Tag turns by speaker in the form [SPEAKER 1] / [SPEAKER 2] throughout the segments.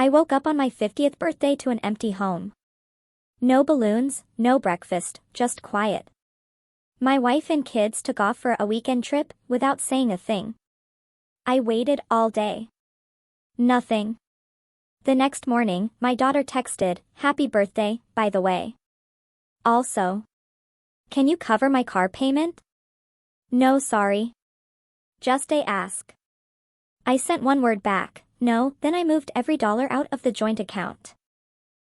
[SPEAKER 1] I woke up on my 50th birthday to an empty home. No balloons, no breakfast, just quiet. My wife and kids took off for a weekend trip without saying a thing. I waited all day. Nothing. The next morning, my daughter texted, "Happy birthday, by the way. Also, can you cover my car payment?" No, sorry. Just ask. I sent one word back, no, then I moved every dollar out of the joint account.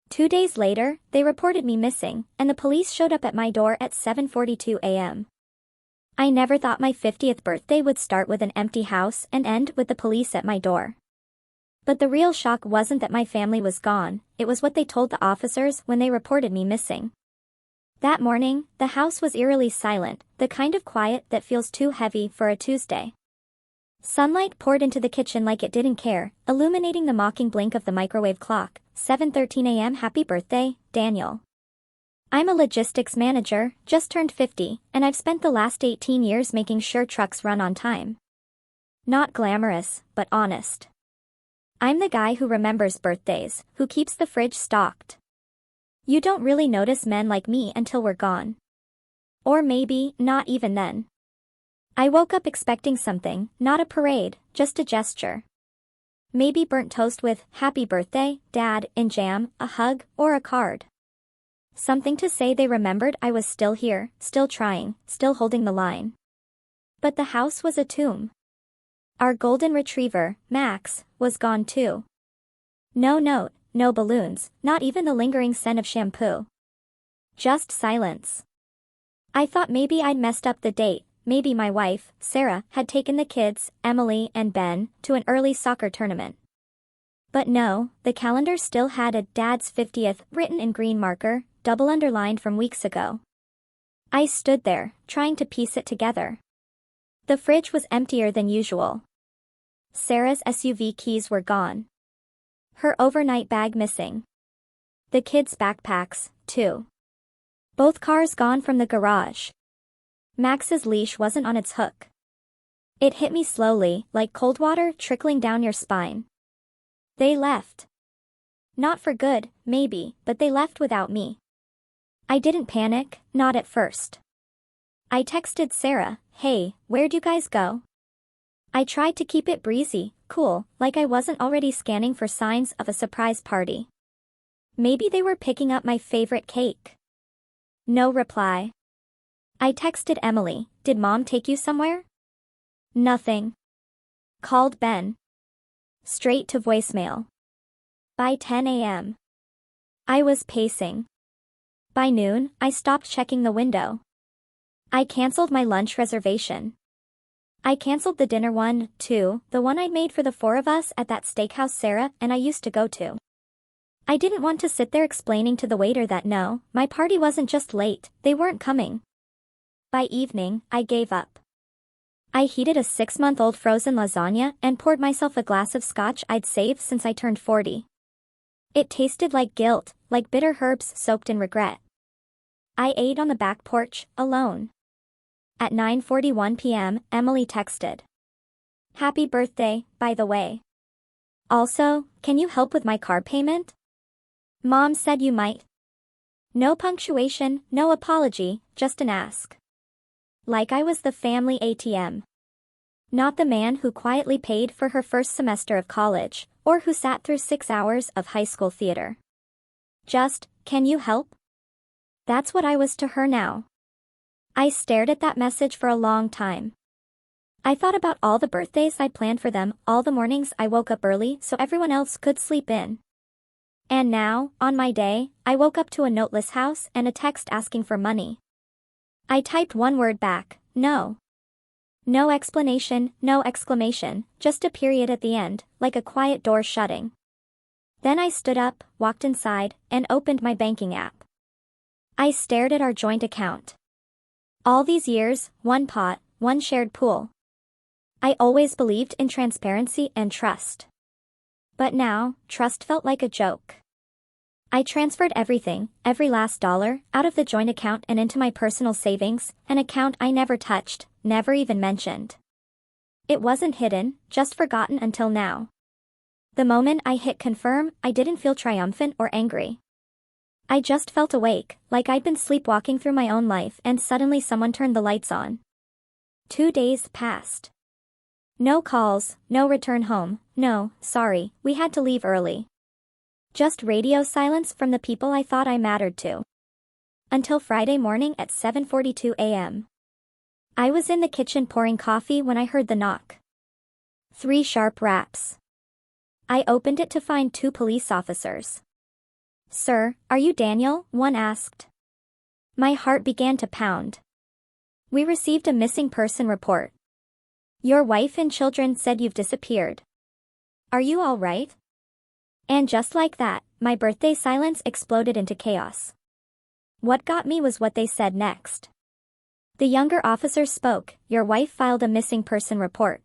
[SPEAKER 1] 2 days later, they reported me missing, and the police showed up at my door at 7:42 a.m. I never thought my 50th birthday would start with an empty house and end with the police at my door. But the real shock wasn't that my family was gone, it was what they told the officers when they reported me missing. That morning, the house was eerily silent, the kind of quiet that feels too heavy for a Tuesday. Sunlight poured into the kitchen like it didn't care, illuminating the mocking blink of the microwave clock. 7:13 a.m. Happy birthday, Daniel. I'm a logistics manager, just turned 50, and I've spent the last 18 years making sure trucks run on time. Not glamorous, but honest. I'm the guy who remembers birthdays, who keeps the fridge stocked. You don't really notice men like me until we're gone. Or maybe, not even then. I woke up expecting something, not a parade, just a gesture. Maybe burnt toast with, "Happy birthday, Dad," in jam, a hug, or a card. Something to say they remembered I was still here, still trying, still holding the line. But the house was a tomb. Our golden retriever, Max, was gone too. No note, no balloons, not even the lingering scent of shampoo. Just silence. I thought maybe I'd messed up the date. Maybe my wife, Sarah, had taken the kids, Emily and Ben, to an early soccer tournament. But no, the calendar still had a Dad's 50th written in green marker, double underlined from weeks ago. I stood there, trying to piece it together. The fridge was emptier than usual. Sarah's SUV keys were gone. Her overnight bag missing. The kids' backpacks, too. Both cars gone from the garage. Max's leash wasn't on its hook. It hit me slowly, like cold water trickling down your spine. They left. Not for good, maybe, but they left without me. I didn't panic, not at first. I texted Sarah, "Hey, where'd you guys go?" I tried to keep it breezy, cool, like I wasn't already scanning for signs of a surprise party. Maybe they were picking up my favorite cake. No reply. I texted Emily, "Did Mom take you somewhere?" Nothing. Called Ben. Straight to voicemail. By 10 a.m. I was pacing. By noon, I stopped checking the window. I canceled my lunch reservation. I canceled the dinner one, too, the one I'd made for the 4 of us at that steakhouse Sarah and I used to go to. I didn't want to sit there explaining to the waiter that no, my party wasn't just late, they weren't coming. By evening, I gave up. I heated a 6-month-old frozen lasagna and poured myself a glass of scotch I'd saved since I turned 40. It tasted like guilt, like bitter herbs soaked in regret. I ate on the back porch, alone. At 9:41 p.m., Emily texted. "Happy birthday, by the way. Also, can you help with my car payment? Mom said you might." No punctuation, no apology, just an ask. Like I was the family ATM. Not the man who quietly paid for her first semester of college, or who sat through 6 hours of high school theater. Just, "Can you help?" That's what I was to her now. I stared at that message for a long time. I thought about all the birthdays I'd planned for them, all the mornings I woke up early so everyone else could sleep in. And now, on my day, I woke up to a noteless house and a text asking for money. I typed one word back, "No." No explanation, no exclamation, just a period at the end, like a quiet door shutting. Then I stood up, walked inside, and opened my banking app. I stared at our joint account. All these years, one pot, one shared pool. I always believed in transparency and trust. But now, trust felt like a joke. I transferred everything, every last dollar, out of the joint account and into my personal savings, an account I never touched, never even mentioned. It wasn't hidden, just forgotten until now. The moment I hit confirm, I didn't feel triumphant or angry. I just felt awake, like I'd been sleepwalking through my own life and suddenly someone turned the lights on. 2 days passed. No calls, no return home, no, sorry, we had to leave early. Just radio silence from the people I thought I mattered to. Until Friday morning at 7:42 a.m. I was in the kitchen pouring coffee when I heard the knock. 3 sharp raps. I opened it to find 2 police officers. "Sir, are you Daniel?" one asked. My heart began to pound. "We received a missing person report. Your wife and children said you've disappeared. Are you all right?" And just like that, my birthday silence exploded into chaos. What got me was what they said next. The younger officer spoke. "Your wife filed a missing person report.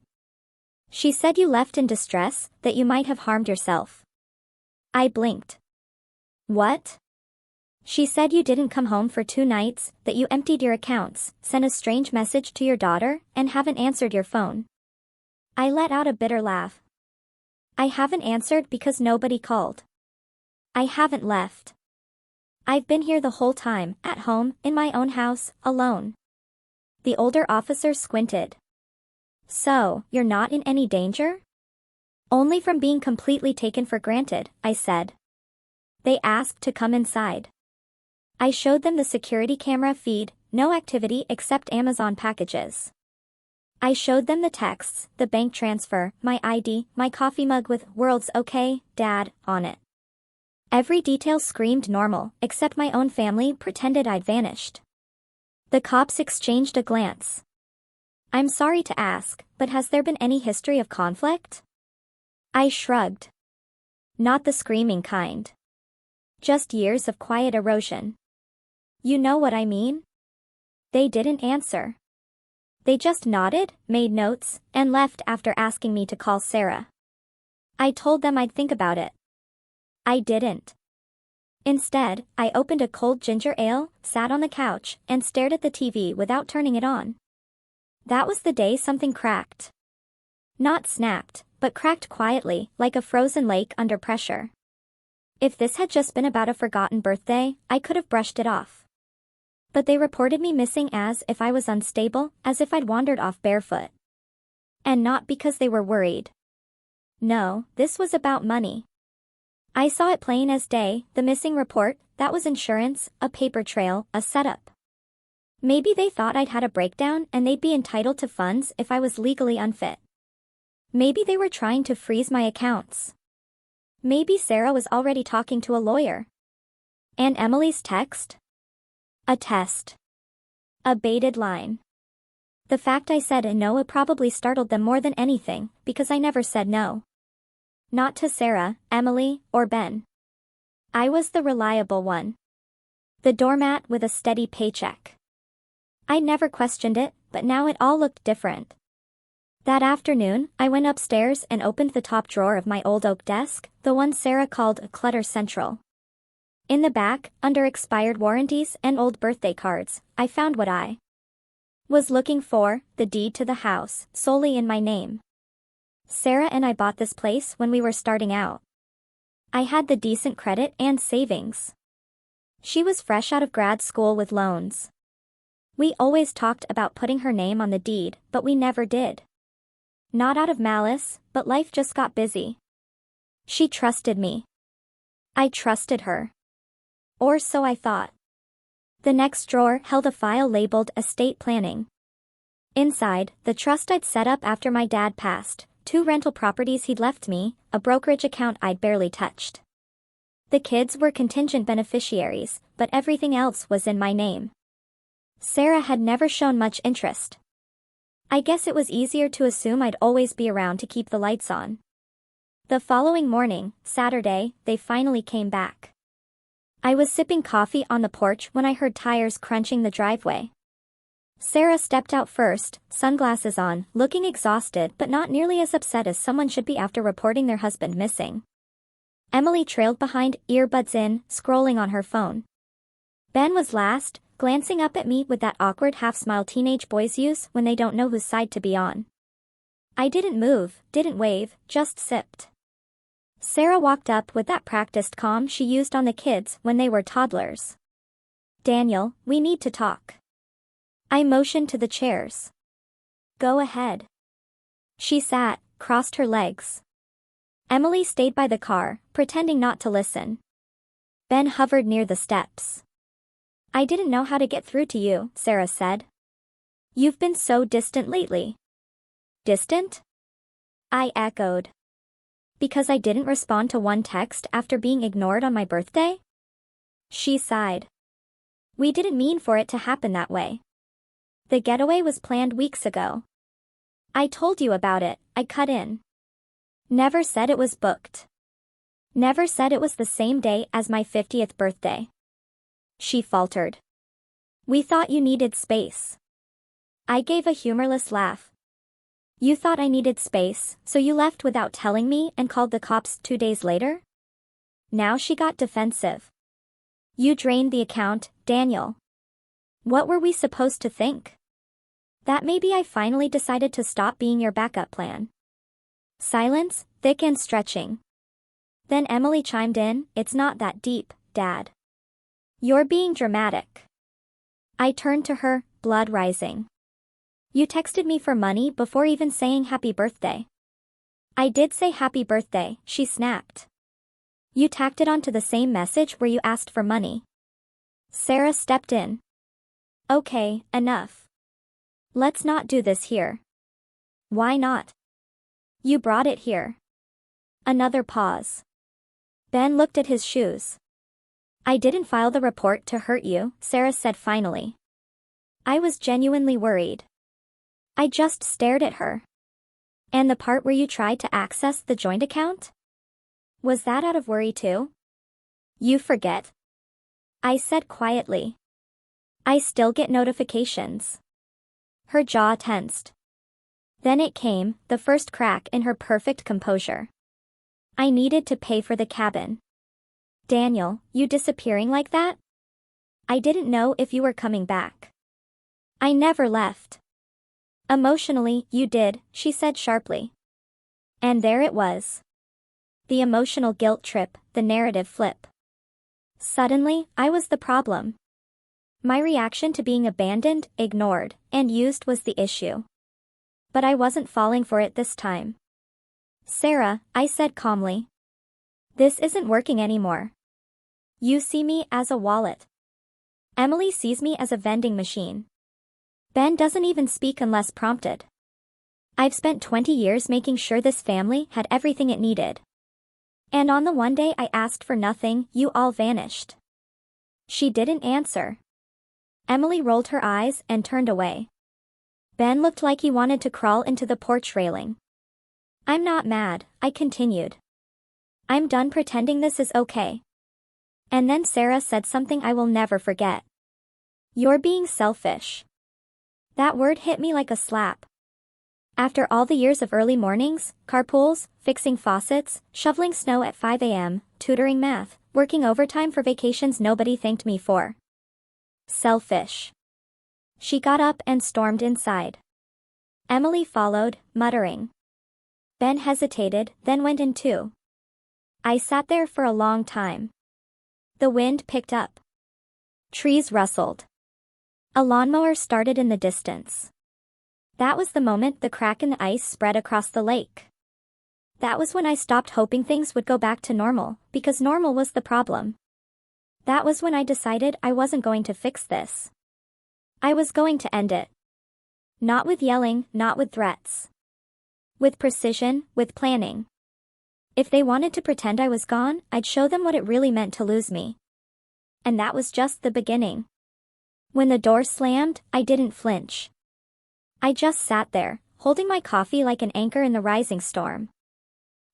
[SPEAKER 1] She said you left in distress, that you might have harmed yourself." I blinked. "What?" "She said you didn't come home for 2 nights, that you emptied your accounts, sent a strange message to your daughter, and haven't answered your phone." I let out a bitter laugh. "I haven't answered because nobody called. I haven't left. I've been here the whole time, at home, in my own house, alone." The older officer squinted. "So, you're not in any danger?" "Only from being completely taken for granted," I said. They asked to come inside. I showed them the security camera feed, no activity except Amazon packages. I showed them the texts, the bank transfer, my ID, my coffee mug with "World's okay, Dad" on it. Every detail screamed normal, except my own family pretended I'd vanished. The cops exchanged a glance. "I'm sorry to ask, but has there been any history of conflict?" I shrugged. "Not the screaming kind. Just years of quiet erosion. You know what I mean?" They didn't answer. They just nodded, made notes, and left after asking me to call Sarah. I told them I'd think about it. I didn't. Instead, I opened a cold ginger ale, sat on the couch, and stared at the TV without turning it on. That was the day something cracked. Not snapped, but cracked quietly, like a frozen lake under pressure. If this had just been about a forgotten birthday, I could have brushed it off. But they reported me missing as if I was unstable, as if I'd wandered off barefoot. And not because they were worried. No, this was about money. I saw it plain as day, the missing report, that was insurance, a paper trail, a setup. Maybe they thought I'd had a breakdown and they'd be entitled to funds if I was legally unfit. Maybe they were trying to freeze my accounts. Maybe Sarah was already talking to a lawyer. And Emily's text? A test. A baited line. The fact I said no probably startled them more than anything, because I never said no. Not to Sarah, Emily, or Ben. I was the reliable one. The doormat with a steady paycheck. I never questioned it, but now it all looked different. That afternoon, I went upstairs and opened the top drawer of my old oak desk, the one Sarah called Clutter Central. In the back, under expired warranties and old birthday cards, I found what I was looking for, the deed to the house, solely in my name. Sarah and I bought this place when we were starting out. I had the decent credit and savings. She was fresh out of grad school with loans. We always talked about putting her name on the deed, but we never did. Not out of malice, but life just got busy. She trusted me. I trusted her. Or so I thought. The next drawer held a file labeled Estate Planning. Inside, the trust I'd set up after my dad passed, 2 rental properties he'd left me, a brokerage account I'd barely touched. The kids were contingent beneficiaries, but everything else was in my name. Sarah had never shown much interest. I guess it was easier to assume I'd always be around to keep the lights on. The following morning, Saturday, they finally came back. I was sipping coffee on the porch when I heard tires crunching the driveway. Sarah stepped out first, sunglasses on, looking exhausted but not nearly as upset as someone should be after reporting their husband missing. Emily trailed behind, earbuds in, scrolling on her phone. Ben was last, glancing up at me with that awkward half-smile teenage boys use when they don't know whose side to be on. I didn't move, didn't wave, just sipped. Sarah walked up with that practiced calm she used on the kids when they were toddlers. Daniel, we need to talk. I motioned to the chairs. Go ahead. She sat, crossed her legs. Emily stayed by the car, pretending not to listen. Ben hovered near the steps. I didn't know how to get through to you, Sarah said. You've been so distant lately. Distant? I echoed. Because I didn't respond to one text after being ignored on my birthday? She sighed. We didn't mean for it to happen that way. The getaway was planned weeks ago. I told you about it, I cut in. Never said it was booked. Never said it was the same day as my 50th birthday. She faltered. We thought you needed space. I gave a humorless laugh. You thought I needed space, so you left without telling me and called the cops 2 days later? Now she got defensive. You drained the account, Daniel. What were we supposed to think? That maybe I finally decided to stop being your backup plan. Silence, thick and stretching. Then Emily chimed in, it's not that deep, Dad. You're being dramatic. I turned to her, blood rising. You texted me for money before even saying happy birthday. I did say happy birthday, she snapped. You tacked it onto the same message where you asked for money. Sarah stepped in. Okay, enough. Let's not do this here. Why not? You brought it here. Another pause. Ben looked at his shoes. I didn't file the report to hurt you, Sarah said finally. I was genuinely worried. I just stared at her. And the part where you tried to access the joint account? Was that out of worry too? You forget. I said quietly. I still get notifications. Her jaw tensed. Then it came, the first crack in her perfect composure. I needed to pay for the cabin. Daniel, you disappearing like that? I didn't know if you were coming back. I never left. Emotionally, you did, she said sharply. And there it was. The emotional guilt trip, the narrative flip. Suddenly, I was the problem. My reaction to being abandoned, ignored, and used was the issue. But I wasn't falling for it this time. Sarah, I said calmly. This isn't working anymore. You see me as a wallet. Emily sees me as a vending machine. Ben doesn't even speak unless prompted. I've spent 20 years making sure this family had everything it needed. And on the one day I asked for nothing, you all vanished. She didn't answer. Emily rolled her eyes and turned away. Ben looked like he wanted to crawl into the porch railing. I'm not mad, I continued. I'm done pretending this is okay. And then Sarah said something I will never forget. You're being selfish. That word hit me like a slap. After all the years of early mornings, carpools, fixing faucets, shoveling snow at 5 a.m., tutoring math, working overtime for vacations nobody thanked me for. Selfish. She got up and stormed inside. Emily followed, muttering. Ben hesitated, then went in too. I sat there for a long time. The wind picked up. Trees rustled. A lawnmower started in the distance. That was the moment the crack in the ice spread across the lake. That was when I stopped hoping things would go back to normal, because normal was the problem. That was when I decided I wasn't going to fix this. I was going to end it. Not with yelling, not with threats. With precision, with planning. If they wanted to pretend I was gone, I'd show them what it really meant to lose me. And that was just the beginning. When the door slammed, I didn't flinch. I just sat there, holding my coffee like an anchor in the rising storm.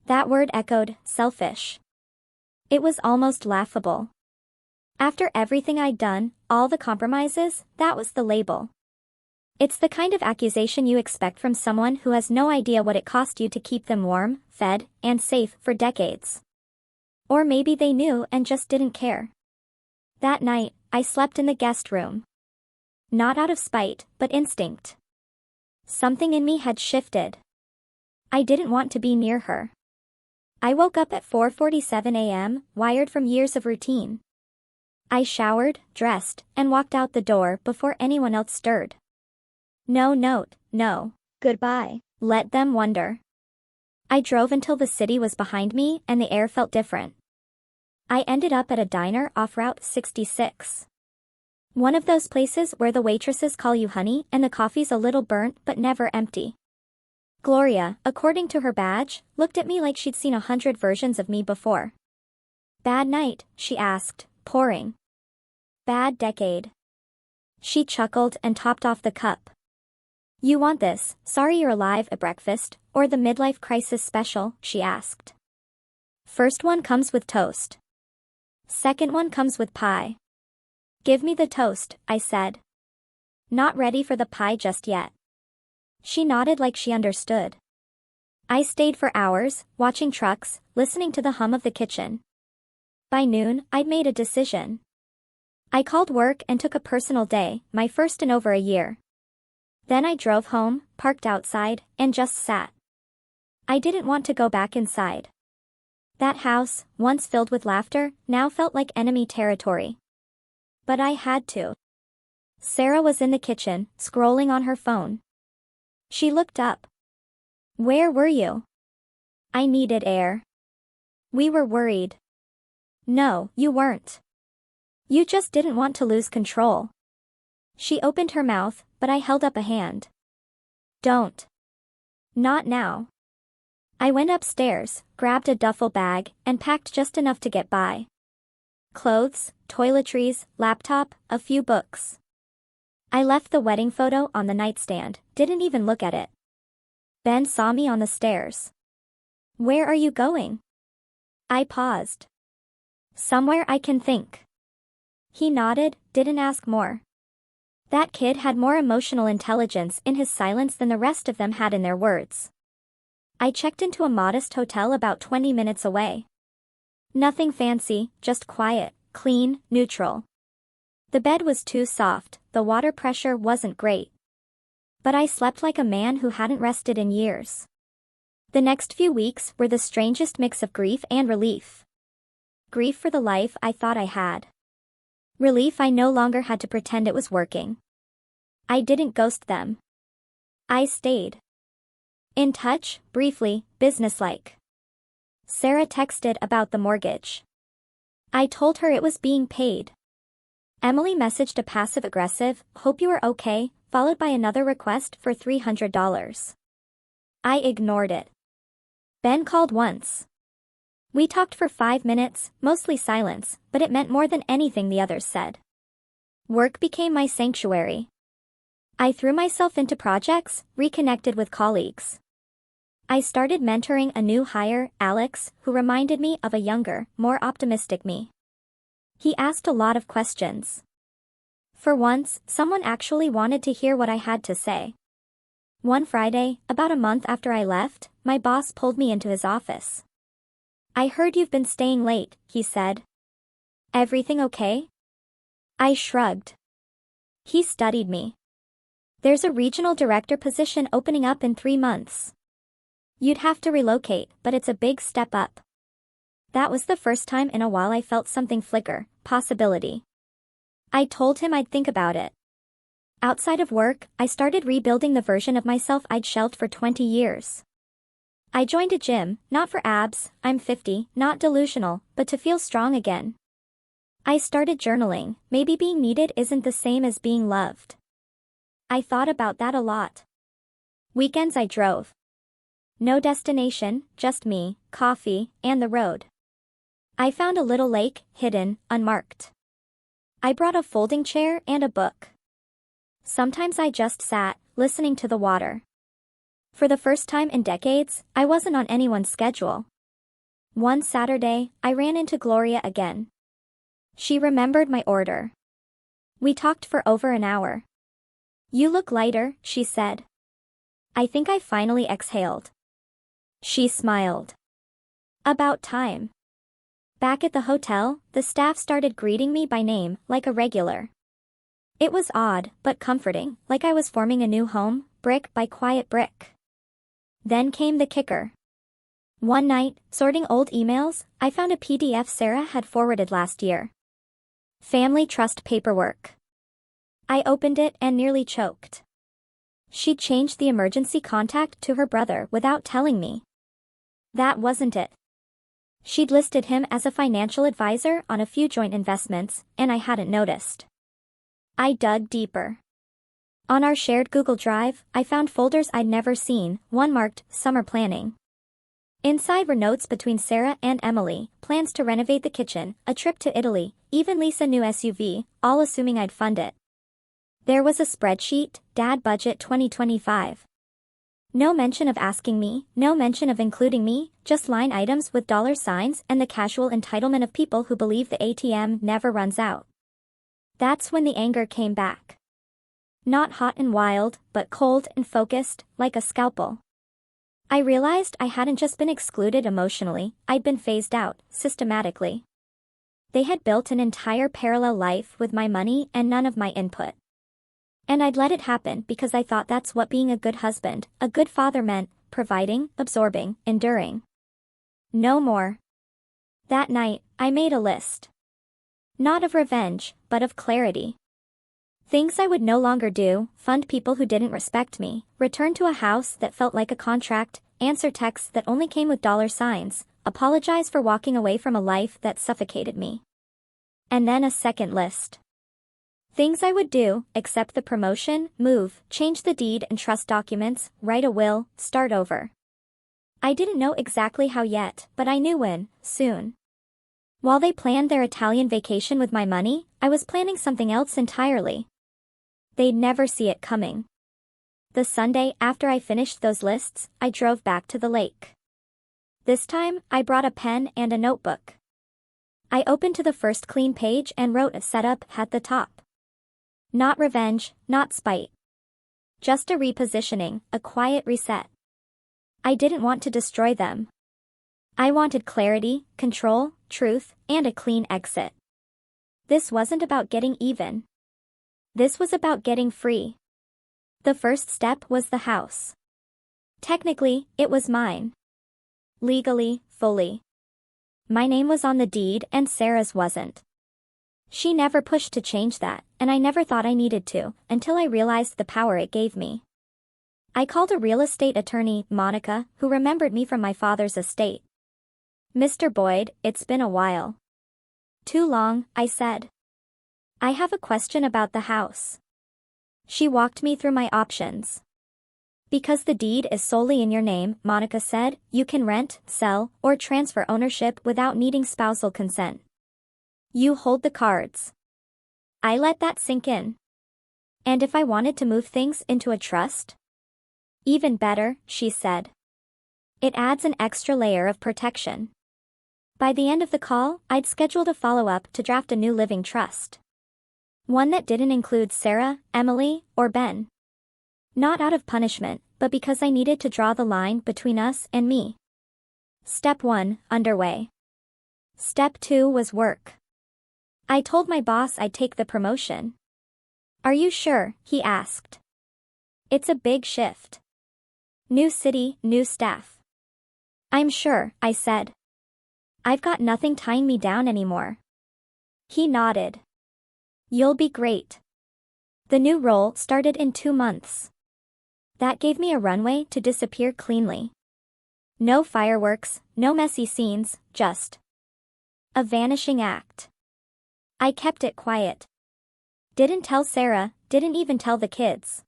[SPEAKER 1] That word echoed, selfish. It was almost laughable. After everything I'd done, all the compromises, that was the label. It's the kind of accusation you expect from someone who has no idea what it cost you to keep them warm, fed, and safe for decades. Or maybe they knew and just didn't care. That night, I slept in the guest room. Not out of spite, but instinct. Something in me had shifted. I didn't want to be near her. I woke up at 4:47 a.m., wired from years of routine. I showered, dressed, and walked out the door before anyone else stirred. No note, no goodbye. Let them wonder. I drove until the city was behind me and the air felt different. I ended up at a diner off Route 66. One of those places where the waitresses call you honey and the coffee's a little burnt but never empty. Gloria, according to her badge, looked at me like she'd seen 100 versions of me before. Bad night, she asked, pouring. Bad decade. She chuckled and topped off the cup. You want this, sorry you're alive at breakfast, or the midlife crisis special, she asked. First one comes with toast. Second one comes with pie. Give me the toast, I said. Not ready for the pie just yet. She nodded like she understood. I stayed for hours, watching trucks, listening to the hum of the kitchen. By noon, I'd made a decision. I called work and took a personal day, my first in over a year. Then I drove home, parked outside, and just sat. I didn't want to go back inside. That house, once filled with laughter, now felt like enemy territory. But I had to. Sarah was in the kitchen, scrolling on her phone. She looked up. Where were you? I needed air. We were worried. No, you weren't. You just didn't want to lose control. She opened her mouth, but I held up a hand. Don't. Not now. I went upstairs, grabbed a duffel bag, and packed just enough to get by. Clothes, toiletries, laptop, a few books. I left the wedding photo on the nightstand, didn't even look at it. Ben saw me on the stairs. Where are you going? I paused. Somewhere I can think. He nodded, didn't ask more. That kid had more emotional intelligence in his silence than the rest of them had in their words. I checked into a modest hotel about 20 minutes away. Nothing fancy, just quiet, clean, neutral. The bed was too soft, the water pressure wasn't great. But I slept like a man who hadn't rested in years. The next few weeks were the strangest mix of grief and relief. Grief for the life I thought I had. Relief I no longer had to pretend it was working. I didn't ghost them. I stayed. In touch, briefly, businesslike. Sarah texted about the mortgage. I told her it was being paid. Emily messaged a passive-aggressive, hope you are okay, followed by another request for $300. I ignored it. Ben called once. We talked for 5 minutes, mostly silence, but it meant more than anything the others said. Work became my sanctuary. I threw myself into projects, reconnected with colleagues. I started mentoring a new hire, Alex, who reminded me of a younger, more optimistic me. He asked a lot of questions. For once, someone actually wanted to hear what I had to say. One Friday, about a month after I left, my boss pulled me into his office. I heard you've been staying late, he said. Everything okay? I shrugged. He studied me. There's a regional director position opening up in 3 months. You'd have to relocate, but it's a big step up. That was the first time in a while I felt something flicker, possibility. I told him I'd think about it. Outside of work, I started rebuilding the version of myself I'd shelved for 20 years. I joined a gym, not for abs, I'm 50, not delusional, but to feel strong again. I started journaling, maybe being needed isn't the same as being loved. I thought about that a lot. Weekends I drove. No destination, just me, coffee, and the road. I found a little lake, hidden, unmarked. I brought a folding chair and a book. Sometimes I just sat, listening to the water. For the first time in decades, I wasn't on anyone's schedule. One Saturday, I ran into Gloria again. She remembered my order. We talked for over an hour. You look lighter, she said. I think I finally exhaled. She smiled. About time. Back at the hotel, the staff started greeting me by name, like a regular. It was odd, but comforting, like I was forming a new home, brick by quiet brick. Then came the kicker. One night, sorting old emails, I found a PDF Sarah had forwarded last year. Family trust paperwork. I opened it and nearly choked. She'd changed the emergency contact to her brother without telling me. That wasn't it. She'd listed him as a financial advisor on a few joint investments, and I hadn't noticed. I dug deeper. On our shared Google Drive, I found folders I'd never seen, one marked Summer Planning. Inside were notes between Sarah and Emily, plans to renovate the kitchen, a trip to Italy, even lease a new SUV, all assuming I'd fund it. There was a spreadsheet, Dad Budget 2025. No mention of asking me, no mention of including me, just line items with dollar signs and the casual entitlement of people who believe the ATM never runs out. That's when the anger came back. Not hot and wild, but cold and focused, like a scalpel. I realized I hadn't just been excluded emotionally, I'd been phased out, systematically. They had built an entire parallel life with my money and none of my input. And I'd let it happen because I thought that's what being a good husband, a good father meant, providing, absorbing, enduring. No more. That night, I made a list. Not of revenge, but of clarity. Things I would no longer do: fund people who didn't respect me, return to a house that felt like a contract, answer texts that only came with dollar signs, apologize for walking away from a life that suffocated me. And then a second list. Things I would do: accept the promotion, move, change the deed and trust documents, write a will, start over. I didn't know exactly how yet, but I knew when, soon. While they planned their Italian vacation with my money, I was planning something else entirely. They'd never see it coming. The Sunday after I finished those lists, I drove back to the lake. This time, I brought a pen and a notebook. I opened to the first clean page and wrote a setup at the top. Not revenge, not spite. Just a repositioning, a quiet reset. I didn't want to destroy them. I wanted clarity, control, truth, and a clean exit. This wasn't about getting even. This was about getting free. The first step was the house. Technically, it was mine. Legally, fully. My name was on the deed and Sarah's wasn't. She never pushed to change that, and I never thought I needed to, until I realized the power it gave me. I called a real estate attorney, Monica, who remembered me from my father's estate. "Mr. Boyd, it's been a while." "Too long," I said. "I have a question about the house." She walked me through my options. "Because the deed is solely in your name," Monica said, "you can rent, sell, or transfer ownership without needing spousal consent. You hold the cards." I let that sink in. "And if I wanted to move things into a trust?" "Even better," she said. "It adds an extra layer of protection." By the end of the call, I'd scheduled a follow-up to draft a new living trust. One that didn't include Sarah, Emily, or Ben. Not out of punishment, but because I needed to draw the line between us and me. Step 1, underway. Step 2 was work. I told my boss I'd take the promotion. "Are you sure?" he asked. "It's a big shift. New city, new staff." "I'm sure," I said. "I've got nothing tying me down anymore." He nodded. "You'll be great." The new role started in 2 months. That gave me a runway to disappear cleanly. No fireworks, no messy scenes, just a vanishing act. I kept it quiet. Didn't tell Sarah, didn't even tell the kids.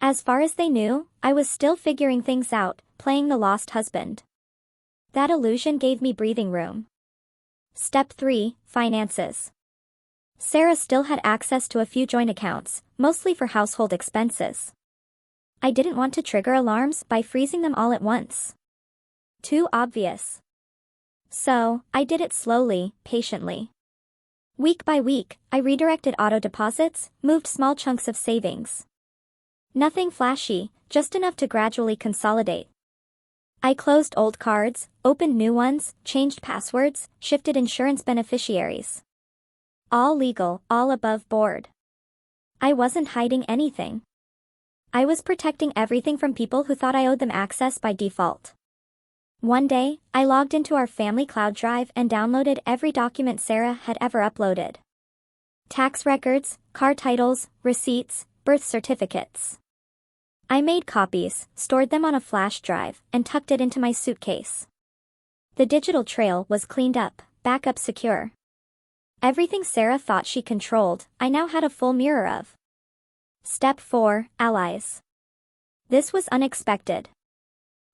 [SPEAKER 1] As far as they knew, I was still figuring things out, playing the lost husband. That illusion gave me breathing room. Step 3, finances. Sarah still had access to a few joint accounts, mostly for household expenses. I didn't want to trigger alarms by freezing them all at once. Too obvious. So, I did it slowly, patiently. Week by week, I redirected auto deposits, moved small chunks of savings. Nothing flashy, just enough to gradually consolidate. I closed old cards, opened new ones, changed passwords, shifted insurance beneficiaries. All legal, all above board. I wasn't hiding anything. I was protecting everything from people who thought I owed them access by default. One day, I logged into our family cloud drive and downloaded every document Sarah had ever uploaded. Tax records, car titles, receipts, birth certificates. I made copies, stored them on a flash drive, and tucked it into my suitcase. The digital trail was cleaned up, backup secure. Everything Sarah thought she controlled, I now had a full mirror of. Step 4, Allies. This was unexpected.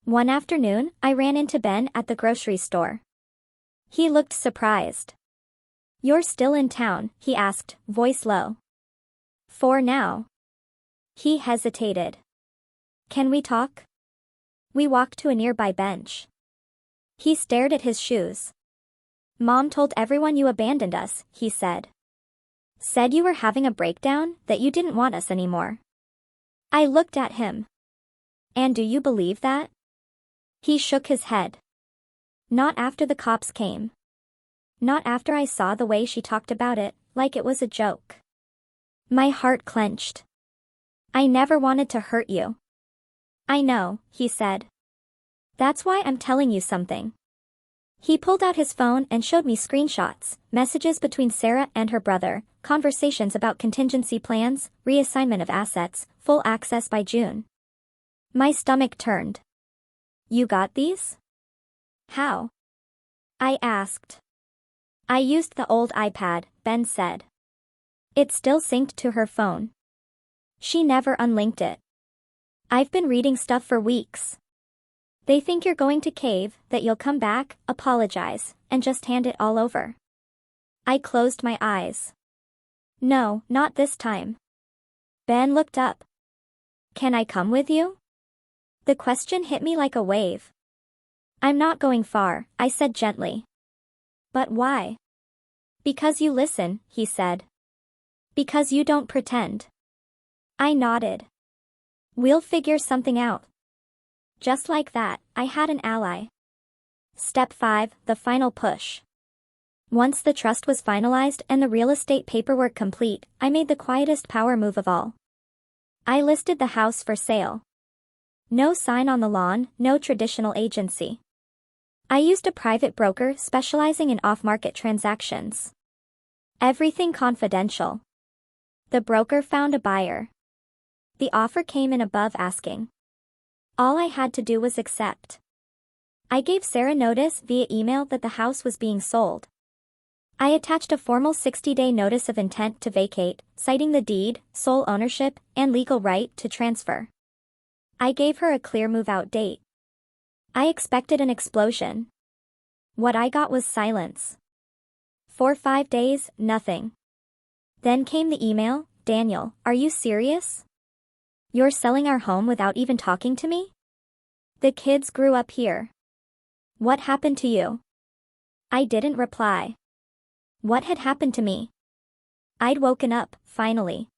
[SPEAKER 1] One afternoon, I ran into Ben at the grocery store. He looked surprised. "You're still in town?" he asked, voice low. "For now." He hesitated. "Can we talk?" We walked to a nearby bench. He stared at his shoes. "Mom told everyone you abandoned us," he said. "Said you were having a breakdown, that you didn't want us anymore." I looked at him. "And do you believe that?" He shook his head. "Not after the cops came. Not after I saw the way she talked about it, like it was a joke." My heart clenched. "I never wanted to hurt you." "I know," he said. "That's why I'm telling you something." He pulled out his phone and showed me screenshots, messages between Sarah and her brother, conversations about contingency plans, reassignment of assets, full access by June. My stomach turned. "You got these?" "How?" I asked. "I used the old iPad," Ben said. "It still synced to her phone. She never unlinked it. I've been reading stuff for weeks. They think you're going to cave, that you'll come back, apologize, and just hand it all over." I closed my eyes. "No, not this time." Ben looked up. "Can I come with you?" The question hit me like a wave. "I'm not going far," I said gently. "But why?" "Because you listen," he said. "Because you don't pretend." I nodded. "We'll figure something out." Just like that, I had an ally. Step 5, the final push. Once the trust was finalized and the real estate paperwork complete, I made the quietest power move of all. I listed the house for sale. No sign on the lawn, no traditional agency. I used a private broker specializing in off-market transactions. Everything confidential. The broker found a buyer. The offer came in above asking. All I had to do was accept. I gave Sarah notice via email that the house was being sold. I attached a formal 60-day notice of intent to vacate, citing the deed, sole ownership, and legal right to transfer. I gave her a clear move-out date. I expected an explosion. What I got was silence. For 5 days, nothing. Then came the email, "Daniel, are you serious? You're selling our home without even talking to me? The kids grew up here. What happened to you?" I didn't reply. What had happened to me? I'd woken up, finally.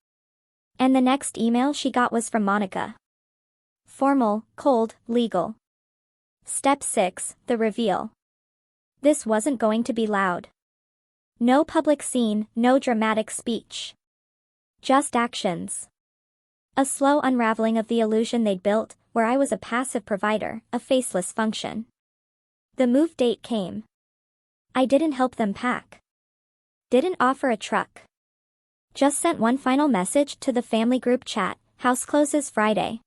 [SPEAKER 1] And the next email she got was from Monica. Formal, cold, legal. Step 6, the reveal. This wasn't going to be loud. No public scene, no dramatic speech. Just actions. A slow unraveling of the illusion they'd built, where I was a passive provider, a faceless function. The move date came. I didn't help them pack. Didn't offer a truck. Just sent one final message to the family group chat, "House closes Friday.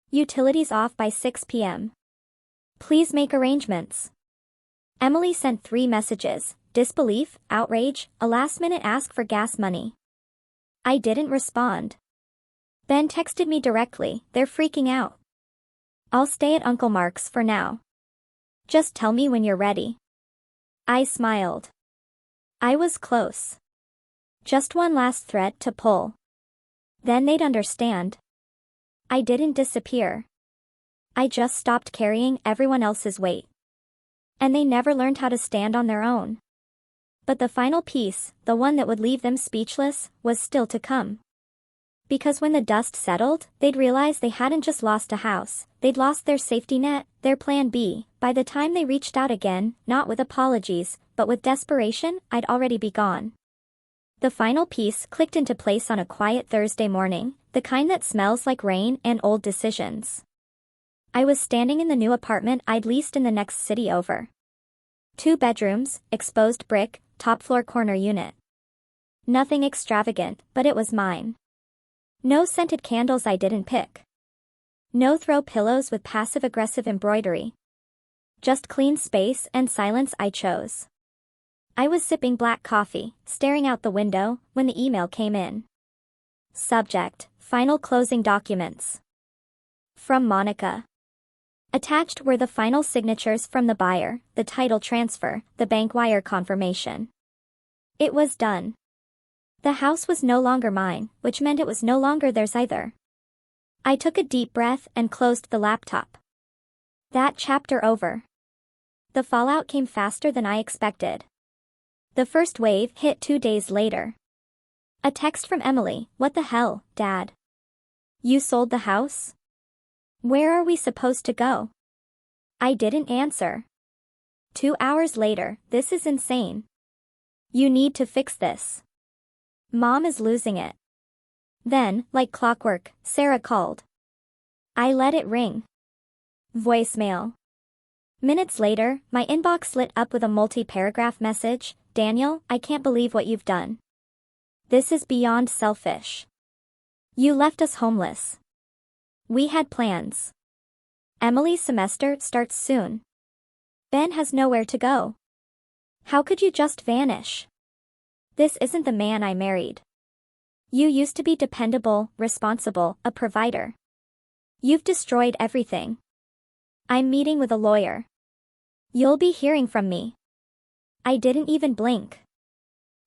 [SPEAKER 1] Utilities off by 6 p.m. Please make arrangements." Emily sent 3 messages, disbelief, outrage, a last-minute ask for gas money. I didn't respond. Ben texted me directly, "They're freaking out. I'll stay at Uncle Mark's for now. Just tell me when you're ready." I smiled. I was close. Just one last thread to pull. Then they'd understand. I didn't disappear. I just stopped carrying everyone else's weight. And they never learned how to stand on their own. But the final piece, the one that would leave them speechless, was still to come. Because when the dust settled, they'd realize they hadn't just lost a house, they'd lost their safety net, their plan B. By the time they reached out again, not with apologies, but with desperation, I'd already be gone. The final piece clicked into place on a quiet Thursday morning, the kind that smells like rain and old decisions. I was standing in the new apartment I'd leased in the next city over. 2 bedrooms, exposed brick, top-floor corner unit. Nothing extravagant, but it was mine. No scented candles I didn't pick. No throw pillows with passive-aggressive embroidery. Just clean space and silence I chose. I was sipping black coffee, staring out the window, when the email came in. Subject: Final closing documents. From Monica. Attached were the final signatures from the buyer, the title transfer, the bank wire confirmation. It was done. The house was no longer mine, which meant it was no longer theirs either. I took a deep breath and closed the laptop. That chapter over. The fallout came faster than I expected. The first wave hit 2 days later. A text from Emily: "What the hell, Dad? You sold the house? Where are we supposed to go?" I didn't answer. 2 hours later: "This is insane. You need to fix this. Mom is losing it." Then, like clockwork, Sarah called. I let it ring. Voicemail. Minutes later, my inbox lit up with a multi-paragraph message: "Daniel, I can't believe what you've done. This is beyond selfish. You left us homeless. We had plans. Emily's semester starts soon. Ben has nowhere to go. How could you just vanish? This isn't the man I married. You used to be dependable, responsible, a provider. You've destroyed everything. I'm meeting with a lawyer. You'll be hearing from me." I didn't even blink.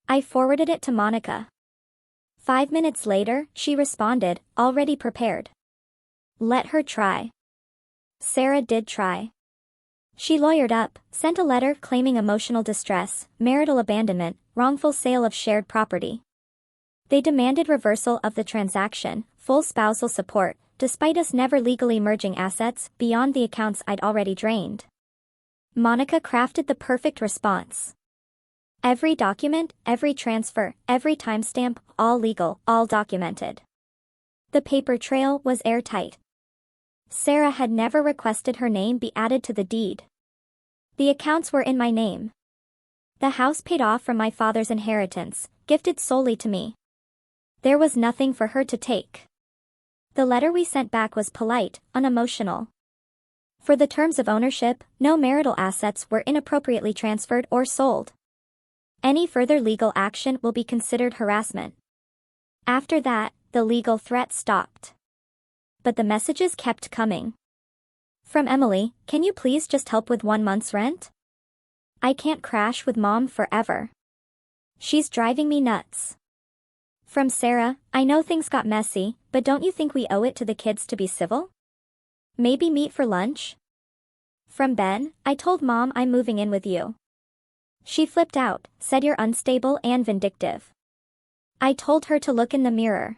[SPEAKER 1] I forwarded it to Monica. 5 minutes later, she responded, already prepared. Let her try. Sarah did try. She lawyered up, sent a letter claiming emotional distress, marital abandonment, wrongful sale of shared property. They demanded reversal of the transaction, full spousal support, despite us never legally merging assets beyond the accounts I'd already drained. Monica crafted the perfect response. Every document, every transfer, every timestamp, all legal, all documented. The paper trail was airtight. Sarah had never requested her name be added to the deed. The accounts were in my name. The house paid off from my father's inheritance, gifted solely to me. There was nothing for her to take. The letter we sent back was polite, unemotional. For the terms of ownership, no marital assets were inappropriately transferred or sold. Any further legal action will be considered harassment. After that, the legal threat stopped. But the messages kept coming. From Emily: "Can you please just help with 1 month's rent? I can't crash with Mom forever. She's driving me nuts." From Sarah: "I know things got messy, but don't you think we owe it to the kids to be civil? Maybe meet for lunch?" From Ben: "I told Mom I'm moving in with you. She flipped out, said you're unstable and vindictive. I told her to look in the mirror."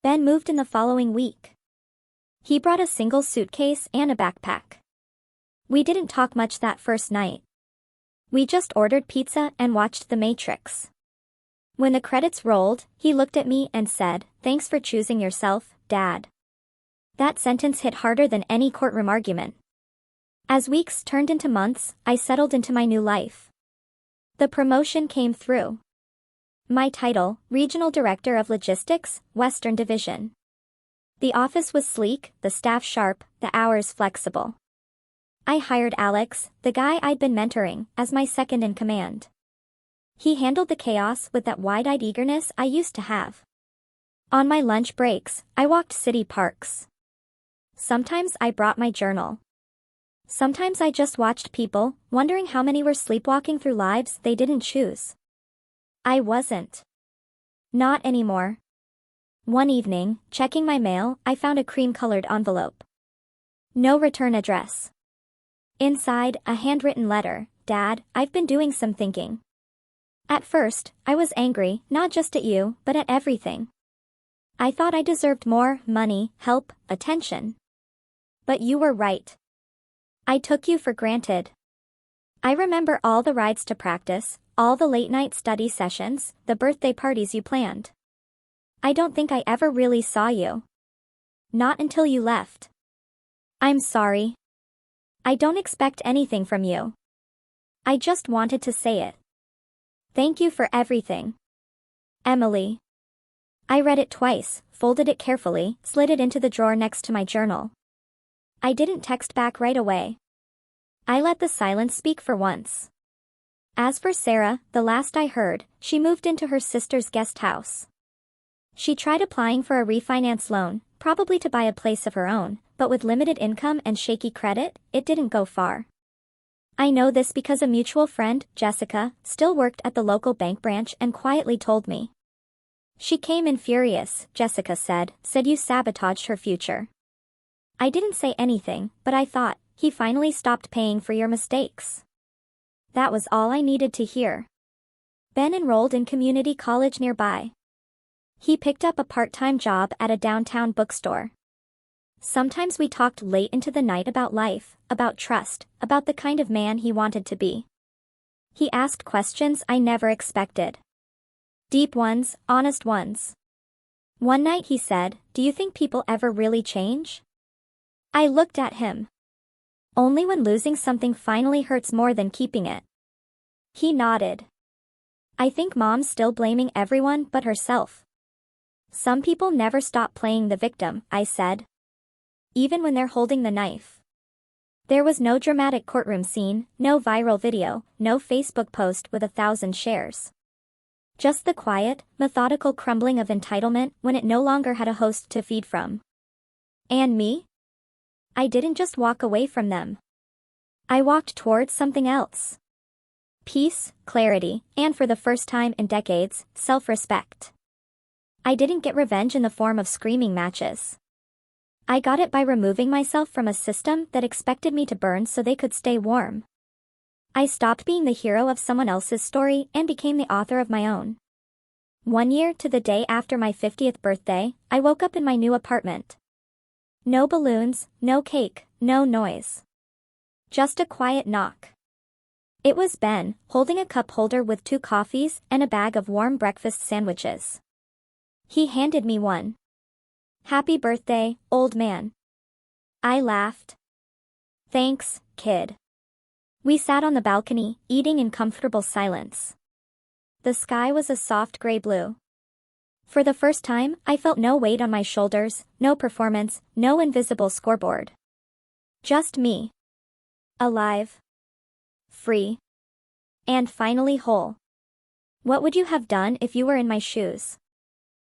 [SPEAKER 1] Ben moved in the following week. He brought a single suitcase and a backpack. We didn't talk much that first night. We just ordered pizza and watched The Matrix. When the credits rolled, he looked at me and said, "Thanks for choosing yourself, Dad." That sentence hit harder than any courtroom argument. As weeks turned into months, I settled into my new life. The promotion came through. My title: Regional Director of Logistics, Western Division. The office was sleek, the staff sharp, the hours flexible. I hired Alex, the guy I'd been mentoring, as my second in command. He handled the chaos with that wide-eyed eagerness I used to have. On my lunch breaks, I walked city parks. Sometimes I brought my journal. Sometimes I just watched people, wondering how many were sleepwalking through lives they didn't choose. I wasn't. Not anymore. One evening, checking my mail, I found a cream-colored envelope. No return address. Inside, a handwritten letter: "Dad, I've been doing some thinking. At first, I was angry, not just at you, but at everything. I thought I deserved more money, help, attention. But you were right. I took you for granted. I remember all the rides to practice, all the late-night study sessions, the birthday parties you planned. I don't think I ever really saw you. Not until you left. I'm sorry. I don't expect anything from you. I just wanted to say it. Thank you for everything. Emily. I read it twice, folded it carefully, slid it into the drawer next to my journal. I didn't text back right away. I let the silence speak for once. As for Sarah, the last I heard, she moved into her sister's guest house. She tried applying for a refinance loan, probably to buy a place of her own, but with limited income and shaky credit, it didn't go far. I know this because a mutual friend, Jessica, still worked at the local bank branch and quietly told me. She came in furious, Jessica said you sabotaged her future. I didn't say anything, but I thought, he finally stopped paying for your mistakes. That was all I needed to hear. Ben enrolled in community college nearby. He picked up a part-time job at a downtown bookstore. Sometimes we talked late into the night about life, about trust, about the kind of man he wanted to be. He asked questions I never expected. Deep ones, honest ones. One night he said, "Do you think people ever really change?" I looked at him. Only when losing something finally hurts more than keeping it. He nodded. I think Mom's still blaming everyone but herself. Some people never stop playing the victim, I said. Even when they're holding the knife. There was no dramatic courtroom scene, no viral video, no Facebook post with 1,000 shares. Just the quiet, methodical crumbling of entitlement when it no longer had a host to feed from. And me? I didn't just walk away from them. I walked towards something else. Peace, clarity, and for the first time in decades, self-respect. I didn't get revenge in the form of screaming matches. I got it by removing myself from a system that expected me to burn so they could stay warm. I stopped being the hero of someone else's story and became the author of my own. 1 year to the day after my 50th birthday, I woke up in my new apartment. No balloons, no cake, no noise. Just a quiet knock. It was Ben, holding a cup holder with 2 coffees and a bag of warm breakfast sandwiches. He handed me one. Happy birthday, old man. I laughed. Thanks, kid. We sat on the balcony, eating in comfortable silence. The sky was a soft gray blue. For the first time, I felt no weight on my shoulders, no performance, no invisible scoreboard. Just me. Alive. Free. And finally whole. What would you have done if you were in my shoes?